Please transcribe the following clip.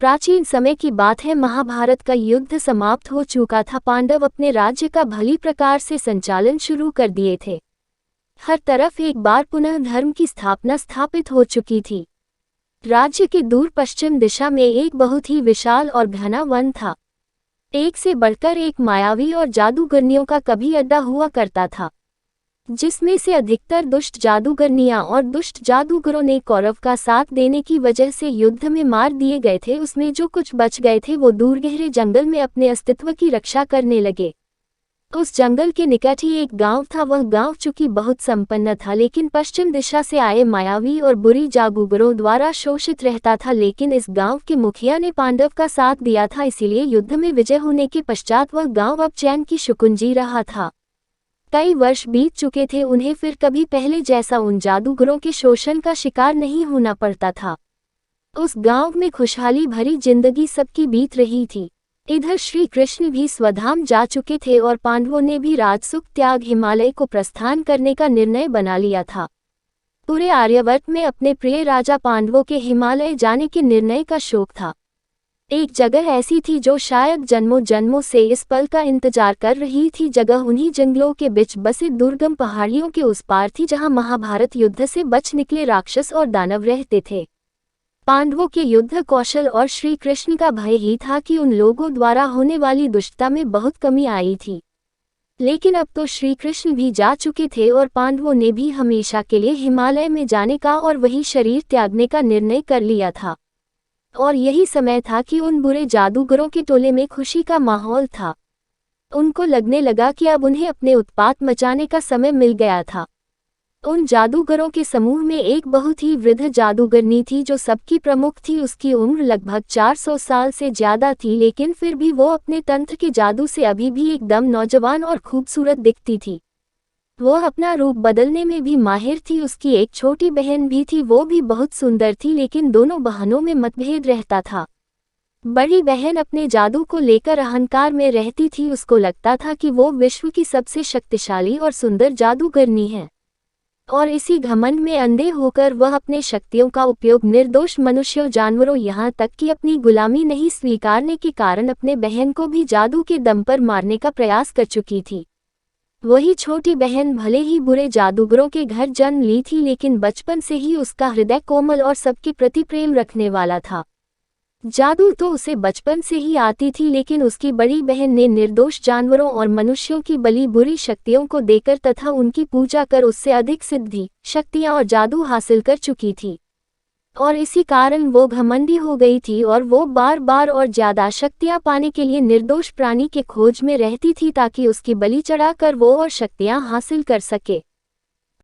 प्राचीन समय की बात है। महाभारत का युद्ध समाप्त हो चुका था। पांडव अपने राज्य का भली प्रकार से संचालन शुरू कर दिए थे। हर तरफ एक बार पुनः धर्म की स्थापना स्थापित हो चुकी थी। राज्य के दूर पश्चिम दिशा में एक बहुत ही विशाल और घना वन था। एक से बढ़कर एक मायावी और जादूगरनियों का कभी अड्डा हुआ करता था, जिसमें से अधिकतर दुष्ट जादूगरनियां और दुष्ट जादूगरों ने कौरव का साथ देने की वजह से युद्ध में मार दिए गए थे। उसमें जो कुछ बच गए थे वो दूर गहरे जंगल में अपने अस्तित्व की रक्षा करने लगे। उस जंगल के निकट ही एक गांव था। वह गांव चूंकि बहुत संपन्न था, लेकिन पश्चिम दिशा से आए मायावी और बुरी जादूगरों द्वारा शोषित रहता था। लेकिन इस गांव के मुखिया ने पांडव का साथ दिया था, इसीलिए युद्ध में विजय होने के पश्चात वह गांव अब चैन की सुकून जी रहा था। कई वर्ष बीत चुके थे, उन्हें फिर कभी पहले जैसा उन जादूगरों के शोषण का शिकार नहीं होना पड़ता था। उस गांव में खुशहाली भरी जिंदगी सबकी बीत रही थी। इधर श्री कृष्ण भी स्वधाम जा चुके थे और पांडवों ने भी राजसुख त्याग हिमालय को प्रस्थान करने का निर्णय बना लिया था। पूरे आर्यवर्त में अपने प्रिय राजा पांडवों के हिमालय जाने के निर्णय का शोक था। एक जगह ऐसी थी जो शायद जन्मों जन्मों से इस पल का इंतजार कर रही थी। जगह उन्हीं जंगलों के बीच बसे दुर्गम पहाड़ियों के उस पार थी, जहां महाभारत युद्ध से बच निकले राक्षस और दानव रहते थे। पांडवों के युद्ध कौशल और श्री कृष्ण का भय ही था कि उन लोगों द्वारा होने वाली दुष्टता में बहुत कमी आई थी। लेकिन अब तो श्री कृष्ण भी जा चुके थे और पांडवों ने भी हमेशा के लिए हिमालय में जाने का और वही शरीर त्यागने का निर्णय कर लिया था। और यही समय था कि उन बुरे जादूगरों के टोले में खुशी का माहौल था। उनको लगने लगा कि अब उन्हें अपने उत्पात मचाने का समय मिल गया था। उन जादूगरों के समूह में एक बहुत ही वृद्ध जादूगरनी थी जो सबकी प्रमुख थी। उसकी उम्र लगभग 400 साल से ज्यादा थी, लेकिन फिर भी वो अपने तंत्र के जादू से अभी भी एकदम नौजवान और खूबसूरत दिखती थी। वो अपना रूप बदलने में भी माहिर थी। उसकी एक छोटी बहन भी थी, वो भी बहुत सुंदर थी, लेकिन दोनों बहनों में मतभेद रहता था। बड़ी बहन अपने जादू को लेकर अहंकार में रहती थी। उसको लगता था कि वो विश्व की सबसे शक्तिशाली और सुंदर जादूगरनी है, और इसी घमंड में अंधे होकर वह अपने शक्तियों का उपयोग निर्दोष मनुष्यों, जानवरों, यहाँ तक कि अपनी गुलामी नहीं स्वीकारने के कारण अपने बहन को भी जादू के दम पर मारने का प्रयास कर चुकी थी। वही छोटी बहन भले ही बुरे जादूगरों के घर जन्म ली थी, लेकिन बचपन से ही उसका हृदय कोमल और सबके प्रति प्रेम रखने वाला था। जादू तो उसे बचपन से ही आती थी, लेकिन उसकी बड़ी बहन ने निर्दोष जानवरों और मनुष्यों की बलि बुरी शक्तियों को देकर तथा उनकी पूजा कर उससे अधिक सिद्धि, शक्तियां और जादू हासिल कर चुकी थी। और इसी कारण वो घमंडी हो गई थी और वो बार बार और ज्यादा शक्तियां पाने के लिए निर्दोष प्राणी के खोज में रहती थी, ताकि उसकी बलि चढ़ाकर वो और शक्तियां हासिल कर सके।